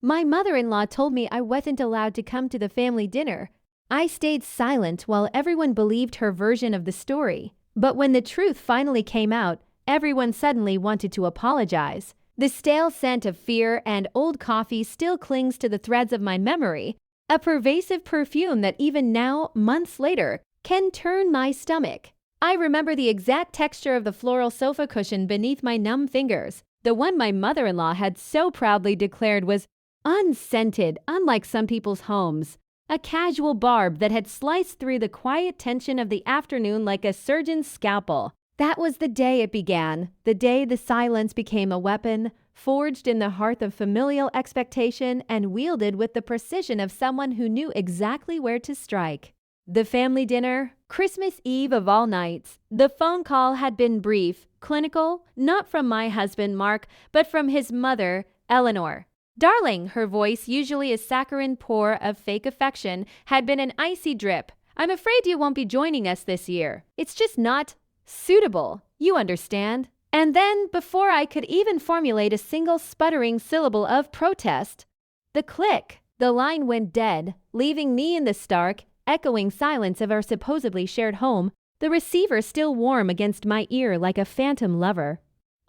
My mother-in-law told me I wasn't allowed to come to the family dinner. I stayed silent while everyone believed her version of the story. But when the truth finally came out, everyone suddenly wanted to apologize. The stale scent of fear and old coffee still clings to the threads of my memory, a pervasive perfume that even now, months later, can turn my stomach. I remember the exact texture of the floral sofa cushion beneath my numb fingers, the one my mother-in-law had so proudly declared was unscented, unlike some people's homes. A casual barb that had sliced through the quiet tension of the afternoon like a surgeon's scalpel. That was the day it began, the day the silence became a weapon, forged in the hearth of familial expectation and wielded with the precision of someone who knew exactly where to strike. The family dinner, Christmas Eve of all nights. The phone call had been brief, clinical, not from my husband, Mark, but from his mother, Eleanor. Darling, her voice, usually a saccharine pour of fake affection, had been an icy drip. I'm afraid you won't be joining us this year. It's just not suitable. You understand? And then, before I could even formulate a single sputtering syllable of protest, the click. The line went dead, leaving me in the stark, echoing silence of our supposedly shared home, the receiver still warm against my ear like a phantom lover.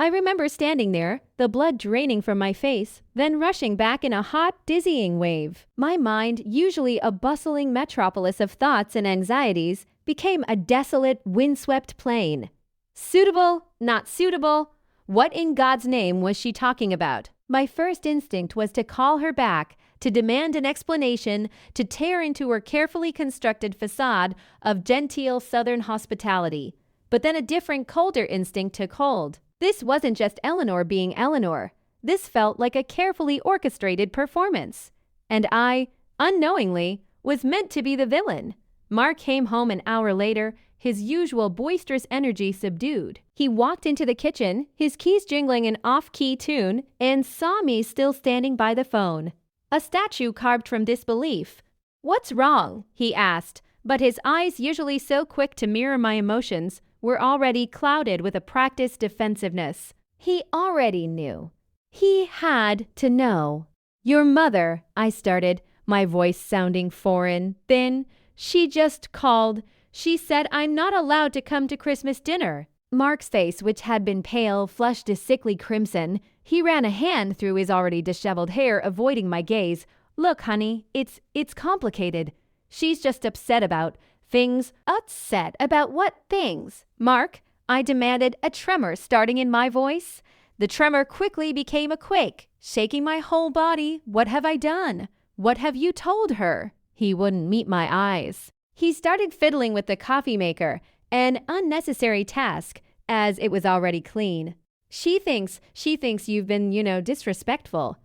I remember standing there, the blood draining from my face, then rushing back in a hot, dizzying wave. My mind, usually a bustling metropolis of thoughts and anxieties, became a desolate, windswept plain. Suitable, not suitable. What in God's name was she talking about? My first instinct was to call her back, to demand an explanation, to tear into her carefully constructed facade of genteel Southern hospitality. But then a different, colder instinct took hold. This wasn't just Eleanor being Eleanor. This felt like a carefully orchestrated performance. And I, unknowingly, was meant to be the villain. Mark came home an hour later, his usual boisterous energy subdued. He walked into the kitchen, his keys jingling an off-key tune, and saw me still standing by the phone. A statue carved from disbelief. "What's wrong?" he asked, but his eyes, usually so quick to mirror my emotions, were already clouded with a practiced defensiveness. He already knew. He had to know. "Your mother," I started, my voice sounding foreign, thin. "She just called. She said I'm not allowed to come to Christmas dinner." Mark's face, which had been pale, flushed a sickly crimson. He ran a hand through his already disheveled hair, avoiding my gaze. "Look, honey, it's complicated. She's just upset about things." "Upset about what things?" "Mark," I demanded, a tremor starting in my voice. The tremor quickly became a quake, shaking my whole body. "What have I done? What have you told her?" He wouldn't meet my eyes. He started fiddling with the coffee maker, an unnecessary task, as it was already clean. She thinks you've been, disrespectful.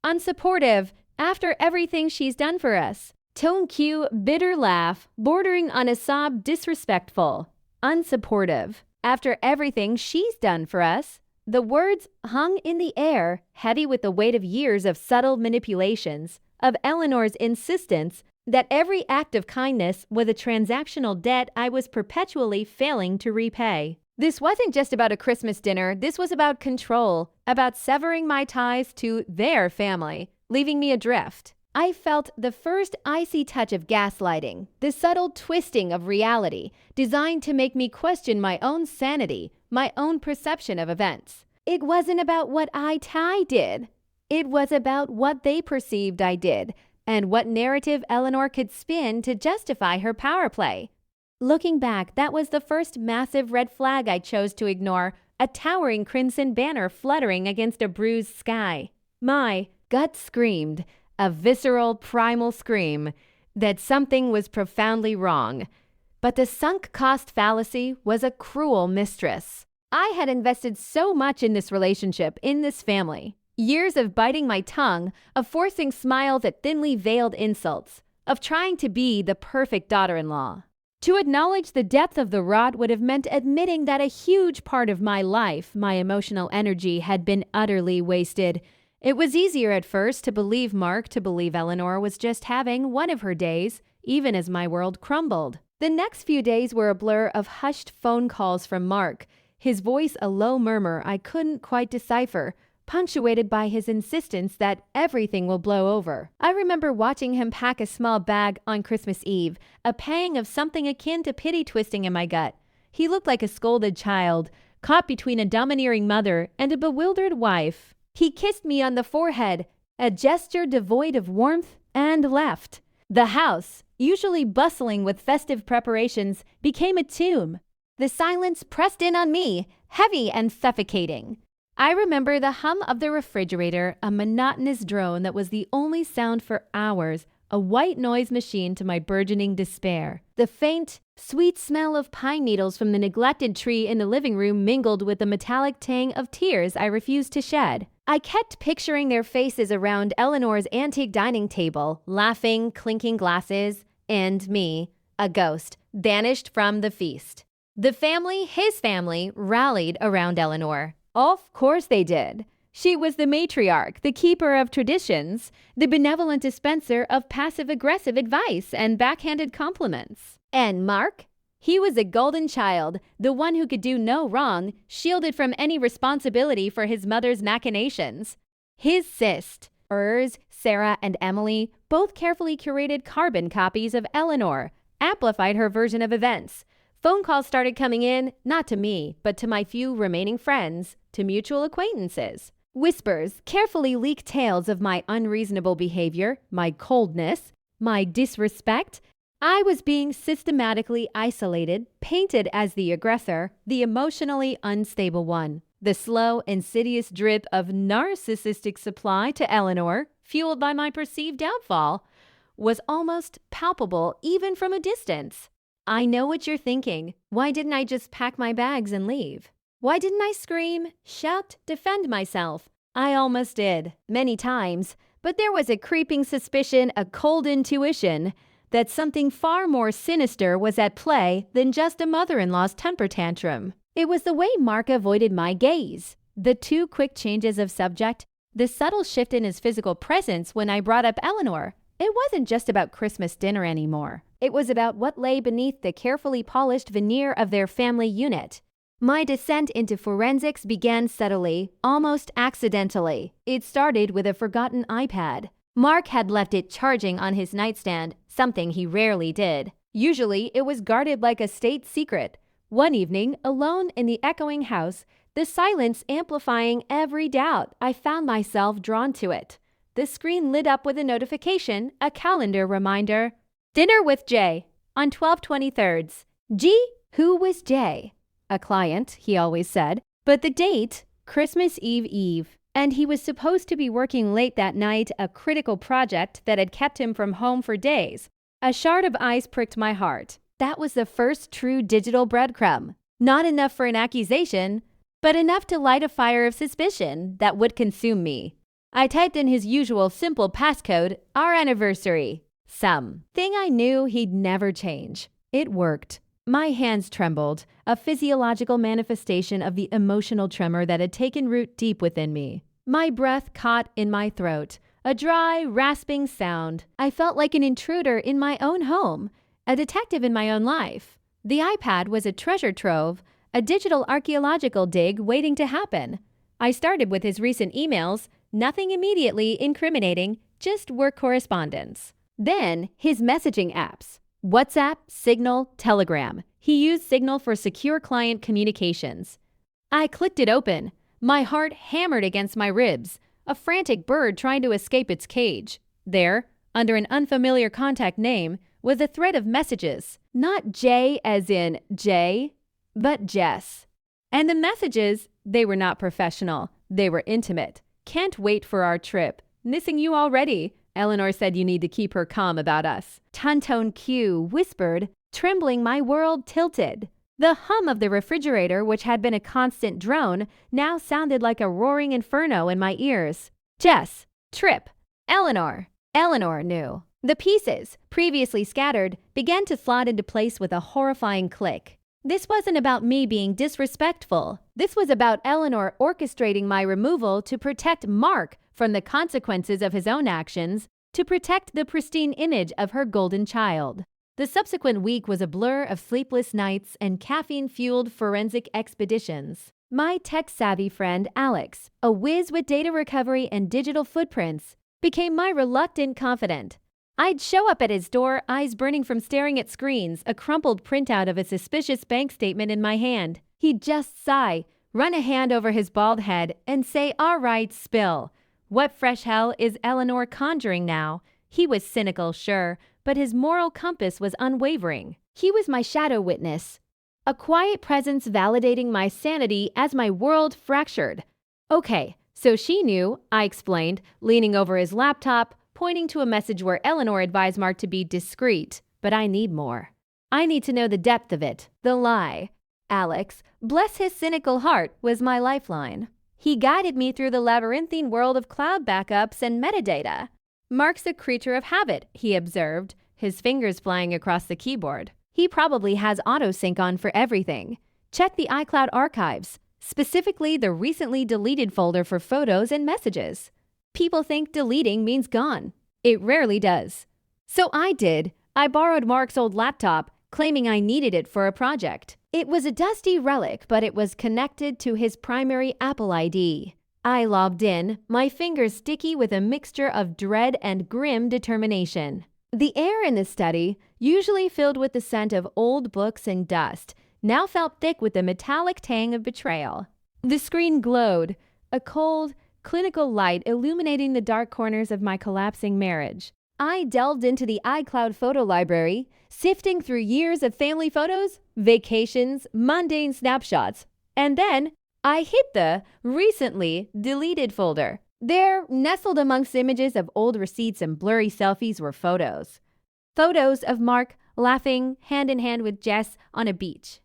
Unsupportive, after everything she's done for us." Tone cue, bitter laugh, bordering on a sob. "Disrespectful. Unsupportive. After everything she's done for us." The words hung in the air, heavy with the weight of years of subtle manipulations, of Eleanor's insistence that every act of kindness was a transactional debt I was perpetually failing to repay. This wasn't just about a Christmas dinner. This was about control, about severing my ties to their family, leaving me adrift. I felt the first icy touch of gaslighting, the subtle twisting of reality, designed to make me question my own sanity, my own perception of events. It wasn't about what I did. It was about what they perceived I did, and what narrative Eleanor could spin to justify her power play. Looking back, that was the first massive red flag I chose to ignore, a towering crimson banner fluttering against a bruised sky. My gut screamed, a visceral, primal scream, that something was profoundly wrong. But the sunk cost fallacy was a cruel mistress. I had invested so much in this relationship, in this family. Years of biting my tongue, of forcing smiles at thinly veiled insults, of trying to be the perfect daughter-in-law. To acknowledge the depth of the rot would have meant admitting that a huge part of my life, my emotional energy, had been utterly wasted. It was easier at first to believe Mark, to believe Eleanor was just having one of her days, even as my world crumbled. The next few days were a blur of hushed phone calls from Mark, his voice a low murmur I couldn't quite decipher, punctuated by his insistence that everything will blow over. I remember watching him pack a small bag on Christmas Eve, a pang of something akin to pity twisting in my gut. He looked like a scolded child, caught between a domineering mother and a bewildered wife. He kissed me on the forehead, a gesture devoid of warmth, and left. The house, usually bustling with festive preparations, became a tomb. The silence pressed in on me, heavy and suffocating. I remember the hum of the refrigerator, a monotonous drone that was the only sound for hours, a white noise machine to my burgeoning despair. The faint, sweet smell of pine needles from the neglected tree in the living room mingled with the metallic tang of tears I refused to shed. I kept picturing their faces around Eleanor's antique dining table, laughing, clinking glasses, and me, a ghost, banished from the feast. The family, his family, rallied around Eleanor. Of course they did. She was the matriarch, the keeper of traditions, the benevolent dispenser of passive-aggressive advice and backhanded compliments. And Mark? He was a golden child, the one who could do no wrong, shielded from any responsibility for his mother's machinations. His cyst, Urs, Sarah, and Emily, both carefully curated carbon copies of Eleanor, amplified her version of events. Phone calls started coming in, not to me, but to my few remaining friends, to mutual acquaintances. Whispers, carefully leaked tales of my unreasonable behavior, my coldness, my disrespect. I was being systematically isolated, painted as the aggressor, the emotionally unstable one. The slow, insidious drip of narcissistic supply to Eleanor, fueled by my perceived downfall, was almost palpable even from a distance. I know what you're thinking. Why didn't I just pack my bags and leave? Why didn't I scream, shout, defend myself? I almost did, many times, but there was a creeping suspicion, a cold intuition, that something far more sinister was at play than just a mother-in-law's temper tantrum. It was the way Mark avoided my gaze. The two quick changes of subject, the subtle shift in his physical presence when I brought up Eleanor. It wasn't just about Christmas dinner anymore. It was about what lay beneath the carefully polished veneer of their family unit. My descent into forensics began subtly, almost accidentally. It started with a forgotten iPad. Mark had left it charging on his nightstand, something he rarely did. Usually, it was guarded like a state secret. One evening, alone in the echoing house, the silence amplifying every doubt, I found myself drawn to it. The screen lit up with a notification, a calendar reminder. Dinner with Jay on 12/23. G? Who was Jay? A client, he always said. But the date, Christmas Eve. And he was supposed to be working late that night, a critical project that had kept him from home for days. A shard of ice pricked my heart. That was the first true digital breadcrumb. Not enough for an accusation, but enough to light a fire of suspicion that would consume me. I typed in his usual simple passcode, our anniversary. Thing I knew he'd never change. It worked. My hands trembled, a physiological manifestation of the emotional tremor that had taken root deep within me. My breath caught in my throat, a dry, rasping sound. I felt like an intruder in my own home, a detective in my own life. The iPad was a treasure trove, a digital archaeological dig waiting to happen. I started with his recent emails, nothing immediately incriminating, just work correspondence. Then his messaging apps. WhatsApp, Signal, Telegram. He used Signal for secure client communications. I clicked it open. My heart hammered against my ribs, a frantic bird trying to escape its cage. There, under an unfamiliar contact name, was a thread of messages. Not J as in J, but Jess. And the messages, they were not professional. They were intimate. Can't wait for our trip. Missing you already. Eleanor said you need to keep her calm about us. Tonton Q whispered, trembling, my world tilted. The hum of the refrigerator, which had been a constant drone, now sounded like a roaring inferno in my ears. Jess, Trip, Eleanor. Eleanor knew. The pieces, previously scattered, began to slot into place with a horrifying click. This wasn't about me being disrespectful. This was about Eleanor orchestrating my removal to protect Mark from the consequences of his own actions, to protect the pristine image of her golden child. The subsequent week was a blur of sleepless nights and caffeine-fueled forensic expeditions. My tech-savvy friend Alex, a whiz with data recovery and digital footprints, became my reluctant confidant. I'd show up at his door, eyes burning from staring at screens, a crumpled printout of a suspicious bank statement in my hand. He'd just sigh, run a hand over his bald head, and say, "All right, spill. What fresh hell is Eleanor conjuring now?" He was cynical, sure, but his moral compass was unwavering. He was my shadow witness, a quiet presence validating my sanity as my world fractured. "Okay, so she knew," I explained, leaning over his laptop, pointing to a message where Eleanor advised Mark to be discreet. But I need more. I need to know the depth of it, the lie. Alex, bless his cynical heart, was my lifeline. He guided me through the labyrinthine world of cloud backups and metadata. "Mark's a creature of habit," he observed, his fingers flying across the keyboard. "He probably has autosync on for everything. Check the iCloud archives, specifically the recently deleted folder for photos and messages. People think deleting means gone. It rarely does." So I did. I borrowed Mark's old laptop, claiming I needed it for a project. It was a dusty relic, but it was connected to his primary Apple ID. I logged in, my fingers sticky with a mixture of dread and grim determination. The air in the study, usually filled with the scent of old books and dust, now felt thick with the metallic tang of betrayal. The screen glowed, a cold, clinical light illuminating the dark corners of my collapsing marriage. I delved into the iCloud photo library, sifting through years of family photos, vacations, mundane snapshots, and then I hit the recently deleted folder. There, nestled amongst images of old receipts and blurry selfies, were photos. Photos of Mark laughing hand in hand with Jess on a beach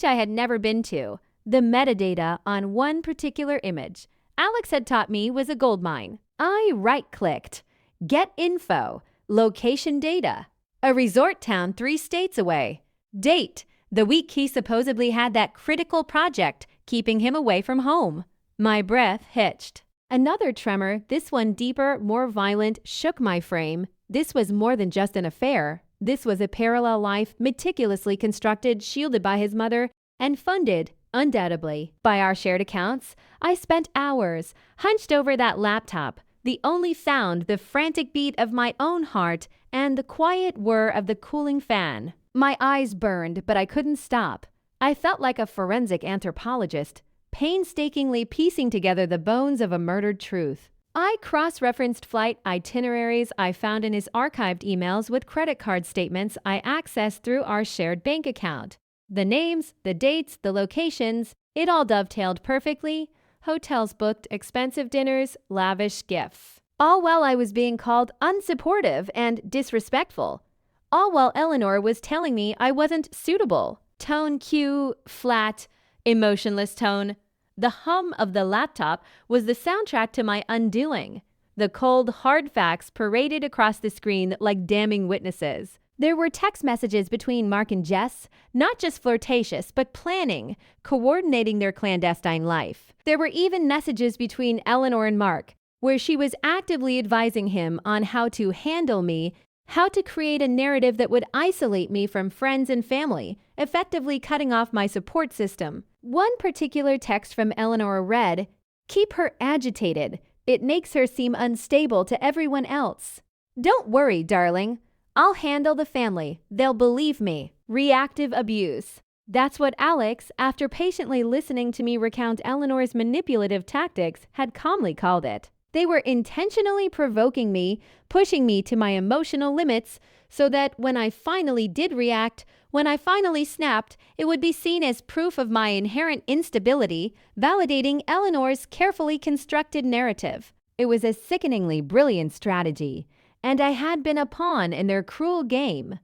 I had never been to. The metadata on one particular image Alex had taught me was a goldmine. I right-clicked. Get info. Location data. A resort town 3 states away. Date. The week he supposedly had that critical project keeping him away from home. My breath hitched. Another tremor, this one deeper, more violent, shook my frame. This was more than just an affair. This was a parallel life meticulously constructed, shielded by his mother, and funded, undoubtedly, by our shared accounts. I spent hours, hunched over that laptop, the only sound the frantic beat of my own heart and the quiet whir of the cooling fan. My eyes burned, but I couldn't stop. I felt like a forensic anthropologist, painstakingly piecing together the bones of a murdered truth. I cross-referenced flight itineraries I found in his archived emails with credit card statements I accessed through our shared bank account. The names, the dates, the locations, it all dovetailed perfectly. Hotels booked, expensive dinners, lavish gifts. All while I was being called unsupportive and disrespectful. All while Eleanor was telling me I wasn't suitable. Tone cue, flat, emotionless tone. The hum of the laptop was the soundtrack to my undoing. The cold, hard facts paraded across the screen like damning witnesses. There were text messages between Mark and Jess, not just flirtatious, but planning, coordinating their clandestine life. There were even messages between Eleanor and Mark, where she was actively advising him on how to handle me, how to create a narrative that would isolate me from friends and family, effectively cutting off my support system. One particular text from Eleanor read, "Keep her agitated. It makes her seem unstable to everyone else. Don't worry, darling. I'll handle the family. They'll believe me." Reactive abuse. That's what Alex, after patiently listening to me recount Eleanor's manipulative tactics, had calmly called it. They were intentionally provoking me, pushing me to my emotional limits, so that when I finally did react, when I finally snapped, it would be seen as proof of my inherent instability, validating Eleanor's carefully constructed narrative. It was a sickeningly brilliant strategy, and I had been a pawn in their cruel game.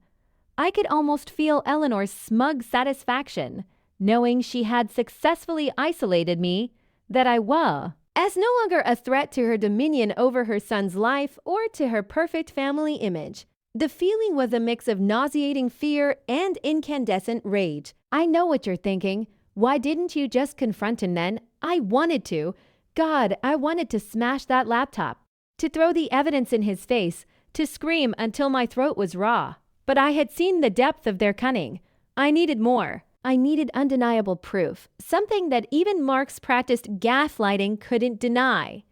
I could almost feel Eleanor's smug satisfaction, knowing she had successfully isolated me, that I was, as no longer a threat to her dominion over her son's life or to her perfect family image. The feeling was a mix of nauseating fear and incandescent rage. I know what you're thinking. Why didn't you just confront him then? I wanted to. God, I wanted to smash that laptop, to throw the evidence in his face, to scream until my throat was raw. But I had seen the depth of their cunning. I needed more. I needed undeniable proof, something that even Mark's practiced gaslighting couldn't deny.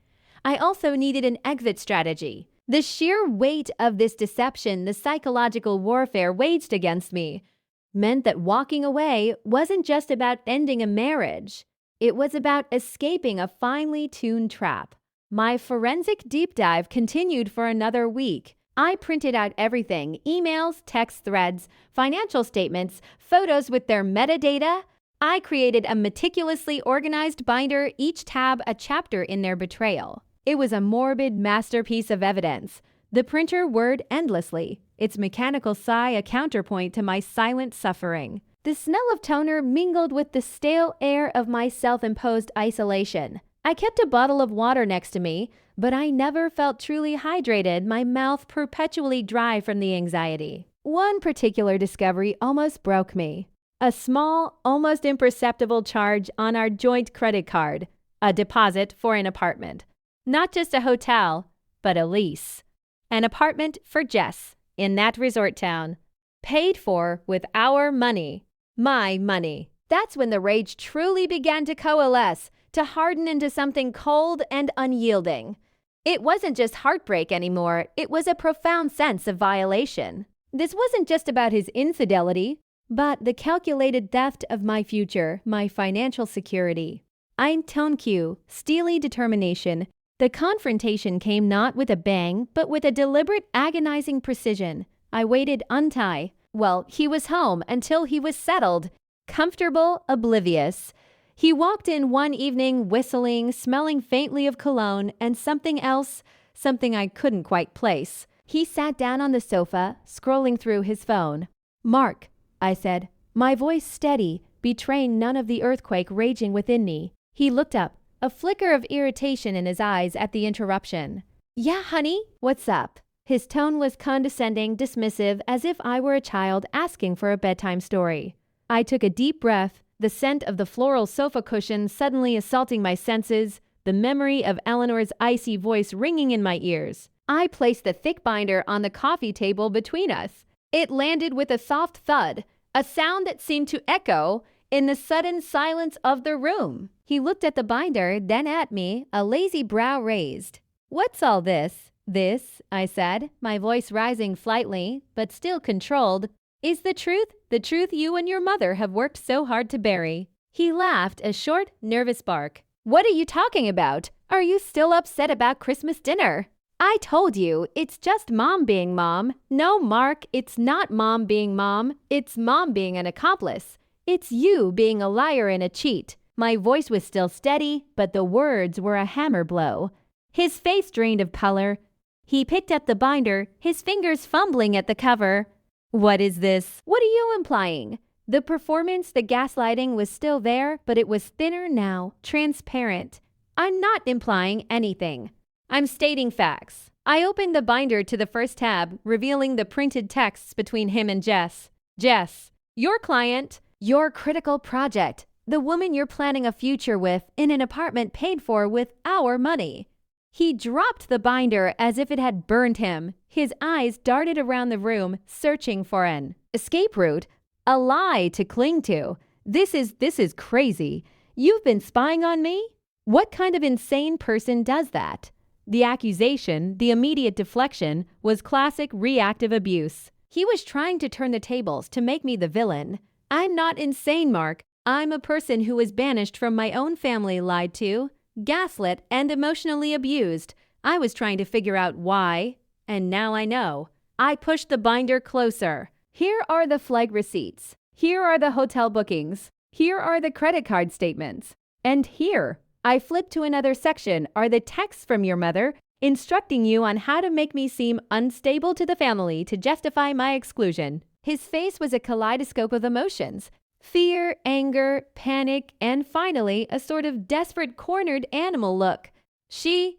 I also needed an exit strategy. The sheer weight of this deception, the psychological warfare waged against me, meant that walking away wasn't just about ending a marriage. It was about escaping a finely tuned trap. My forensic deep dive continued for another week. I printed out everything: emails, text threads, financial statements, photos with their metadata. I created a meticulously organized binder, each tab a chapter in their betrayal. It was a morbid masterpiece of evidence. The printer whirred endlessly, its mechanical sigh a counterpoint to my silent suffering. The smell of toner mingled with the stale air of my self-imposed isolation. I kept a bottle of water next to me, but I never felt truly hydrated, my mouth perpetually dry from the anxiety. One particular discovery almost broke me. A small, almost imperceptible charge on our joint credit card. A deposit for an apartment. Not just a hotel, but a lease. An apartment for Jess, in that resort town. Paid for with our money. My money. That's when the rage truly began to coalesce, to harden into something cold and unyielding. It wasn't just heartbreak anymore, it was a profound sense of violation. This wasn't just about his infidelity, but the calculated theft of my future, my financial security. Ein Tonku, steely determination. The confrontation came not with a bang, but with a deliberate, agonizing precision. I waited untie. Well, he was home until he was settled, comfortable, oblivious. He walked in one evening whistling, smelling faintly of cologne, and something else, something I couldn't quite place. He sat down on the sofa, scrolling through his phone. "Mark," I said, my voice steady, betraying none of the earthquake raging within me. He looked up, a flicker of irritation in his eyes at the interruption. "Yeah, honey, what's up?" His tone was condescending, dismissive, as if I were a child asking for a bedtime story. I took a deep breath, the scent of the floral sofa cushion suddenly assaulting my senses, the memory of Eleanor's icy voice ringing in my ears. I placed the thick binder on the coffee table between us. It landed with a soft thud, a sound that seemed to echo in the sudden silence of the room. He looked at the binder, then at me, a lazy brow raised. "What's all this?" "This," I said, my voice rising slightly, but still controlled, "is the truth you and your mother have worked so hard to bury." He laughed, a short, nervous bark. "What are you talking about? Are you still upset about Christmas dinner?" "I told you, it's just Mom being Mom." "No, Mark, it's not Mom being Mom. It's Mom being an accomplice. It's you being a liar and a cheat." My voice was still steady, but the words were a hammer blow. His face drained of color. He picked up the binder, his fingers fumbling at the cover. "What is this? What are you implying?" The performance, the gaslighting was still there, but it was thinner now, transparent. "I'm not implying anything. I'm stating facts." I opened the binder to the first tab, revealing the printed texts between him and Jess. "Jess, your client, your critical project, the woman you're planning a future with in an apartment paid for with our money." He dropped the binder as if it had burned him. His eyes darted around the room, searching for an escape route, a lie to cling to. This is crazy. You've been spying on me? What kind of insane person does that? The accusation, the immediate deflection, was classic reactive abuse. He was trying to turn the tables to make me the villain. I'm not insane, Mark. I'm a person who was banished from my own family, lied to, gaslit, and emotionally abused. I was trying to figure out why, and now I know. I pushed the binder closer. Here are the flight receipts. Here are the hotel bookings. Here are the credit card statements. And here, I flipped to another section, are the texts from your mother instructing you on how to make me seem unstable to the family to justify my exclusion. His face was a kaleidoscope of emotions. Fear, anger, panic, and finally, a sort of desperate cornered animal look. She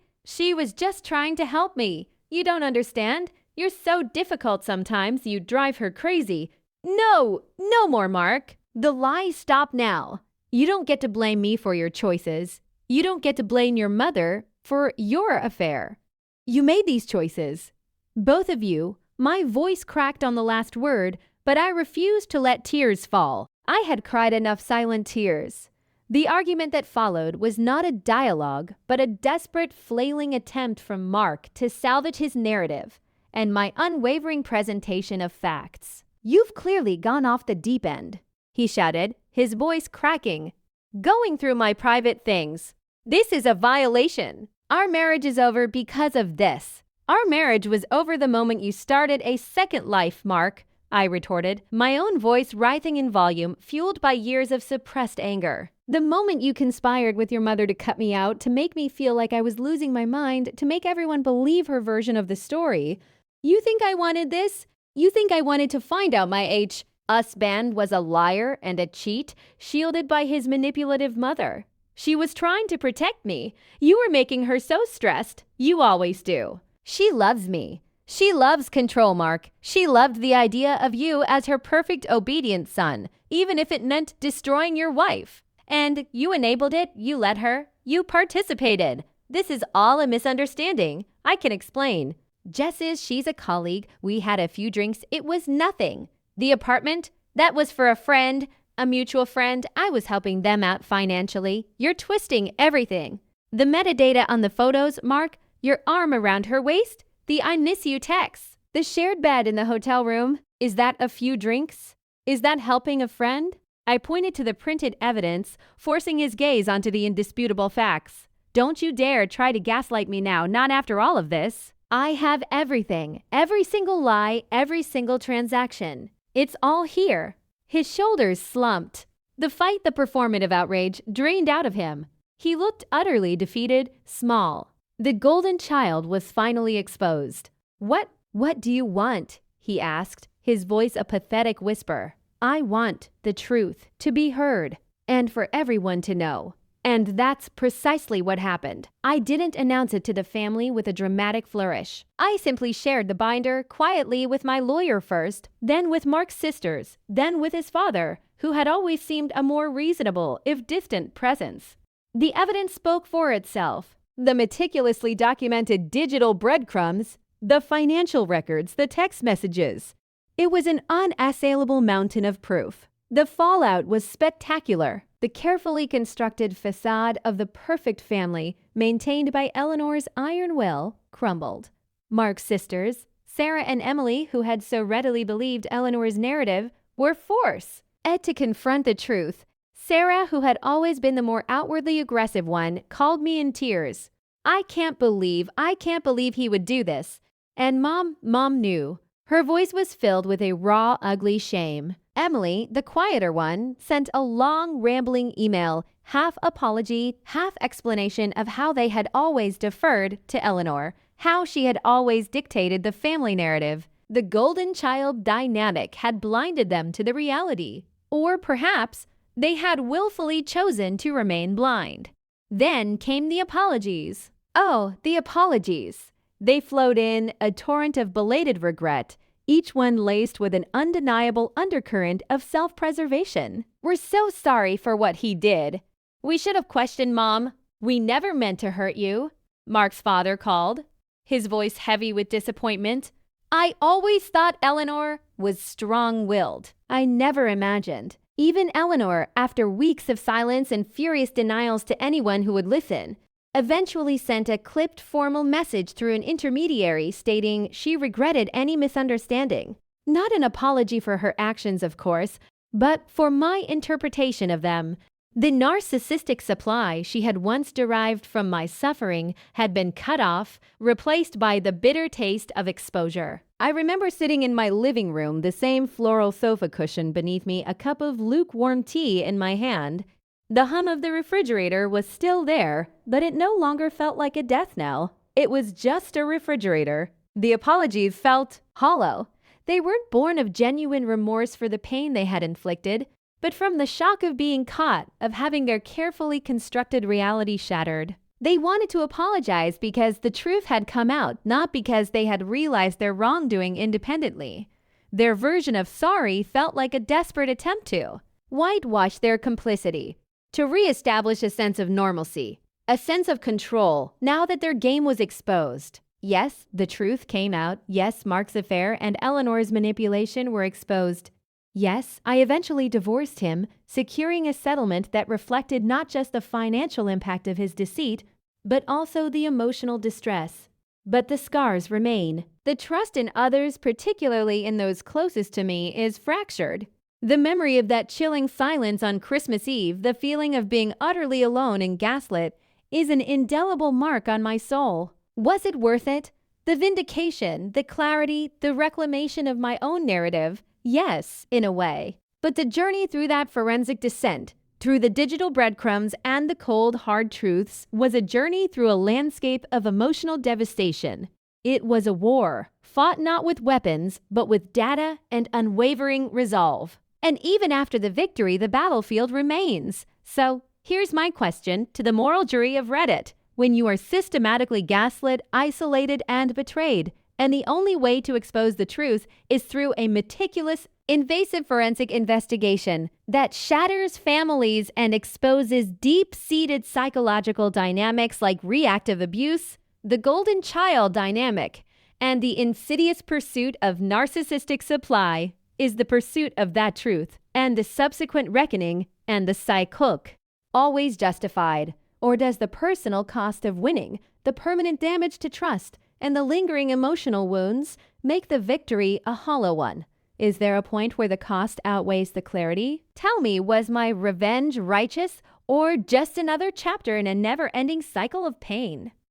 was just trying to help me. You don't understand. You're so difficult sometimes, you drive her crazy. No more, Mark. The lies stop now. You don't get to blame me for your choices. You don't get to blame your mother for your affair. You made these choices. Both of you. My voice cracked on the last word, but I refused to let tears fall. I had cried enough silent tears. The argument that followed was not a dialogue, but a desperate, flailing attempt from Mark to salvage his narrative and my unwavering presentation of facts. "You've clearly gone off the deep end," he shouted, his voice cracking. "Going through my private things. This is a violation. Our marriage is over because of this." "Our marriage was over the moment you started a second life, Mark," I retorted, my own voice rising in volume, fueled by years of suppressed anger. "The moment you conspired with your mother to cut me out, to make me feel like I was losing my mind, to make everyone believe her version of the story. You think I wanted this? You think I wanted to find out my husband was a liar and a cheat, shielded by his manipulative mother? She was trying to protect me. You were making her so stressed. You always do. She loves me. She loves control, Mark. She loved the idea of you as her perfect obedient son, even if it meant destroying your wife. And you enabled it, you let her, you participated. This is all a misunderstanding. I can explain. Jess she's a colleague. We had a few drinks. It was nothing. The apartment, that was for a friend, a mutual friend. I was helping them out financially. You're twisting everything. The metadata on the photos, Mark, your arm around her waist, the I miss you texts, the shared bed in the hotel room. Is that a few drinks? Is that helping a friend? I pointed to the printed evidence, forcing his gaze onto the indisputable facts. Don't you dare try to gaslight me now, not after all of this. I have everything, every single lie, every single transaction. It's all here. His shoulders slumped. The performative outrage drained out of him. He looked utterly defeated, small. The golden child was finally exposed. What do you want?" he asked, his voice a pathetic whisper. "I want the truth to be heard and for everyone to know." And that's precisely what happened. I didn't announce it to the family with a dramatic flourish. I simply shared the binder quietly with my lawyer first, then with Mark's sisters, then with his father, who had always seemed a more reasonable, if distant, presence. The evidence spoke for itself. The meticulously documented digital breadcrumbs, the financial records, the text messages. It was an unassailable mountain of proof. The fallout was spectacular. The carefully constructed facade of the perfect family maintained by Eleanor's iron will crumbled. Mark's sisters, Sarah and Emily, who had so readily believed Eleanor's narrative, were forced to confront the truth. Sarah, who had always been the more outwardly aggressive one, called me in tears. I can't believe he would do this. And Mom knew. Her voice was filled with a raw, ugly shame. Emily, the quieter one, sent a long, rambling email, half apology, half explanation of how they had always deferred to Eleanor, how she had always dictated the family narrative. The golden child dynamic had blinded them to the reality. Or perhaps they had willfully chosen to remain blind. Then came the apologies. Oh, the apologies. They flowed in, a torrent of belated regret, each one laced with an undeniable undercurrent of self-preservation. "We're so sorry for what he did. We should have questioned Mom. We never meant to hurt you," Mark's father called, his voice heavy with disappointment. "I always thought Eleanor was strong-willed. I never imagined. Even Eleanor, after weeks of silence and furious denials to anyone who would listen, eventually sent a clipped formal message through an intermediary stating she regretted any misunderstanding. Not an apology for her actions, of course, but for my interpretation of them. The narcissistic supply she had once derived from my suffering had been cut off, replaced by the bitter taste of exposure. I remember sitting in my living room, the same floral sofa cushion beneath me, a cup of lukewarm tea in my hand. The hum of the refrigerator was still there, but it no longer felt like a death knell. It was just a refrigerator. The apologies felt hollow. They weren't born of genuine remorse for the pain they had inflicted, but from the shock of being caught, of having their carefully constructed reality shattered. They wanted to apologize because the truth had come out, not because they had realized their wrongdoing independently. Their version of sorry felt like a desperate attempt to whitewash their complicity, to reestablish a sense of normalcy, a sense of control, now that their game was exposed. Yes, the truth came out. Yes, Mark's affair and Eleanor's manipulation were exposed. Yes, I eventually divorced him, securing a settlement that reflected not just the financial impact of his deceit, but also the emotional distress. But the scars remain. The trust in others, particularly in those closest to me, is fractured. The memory of that chilling silence on Christmas Eve, the feeling of being utterly alone and gaslit, is an indelible mark on my soul. Was it worth it? The vindication, the clarity, the reclamation of my own narrative? Yes, in a way. But the journey through that forensic descent, through the digital breadcrumbs and the cold, hard truths, was a journey through a landscape of emotional devastation. It was a war, fought not with weapons, but with data and unwavering resolve. And even after the victory, the battlefield remains. So, here's my question to the moral jury of Reddit. When you are systematically gaslit, isolated, and betrayed, and the only way to expose the truth is through a meticulous, invasive forensic investigation that shatters families and exposes deep-seated psychological dynamics like reactive abuse, the golden child dynamic, and the insidious pursuit of narcissistic supply, is the pursuit of that truth, and the subsequent reckoning, and the psych hook, always justified? Or does the personal cost of winning, the permanent damage to trust, and the lingering emotional wounds make the victory a hollow one? Is there a point where the cost outweighs the clarity? Tell me, was my revenge righteous or just another chapter in a never-ending cycle of pain?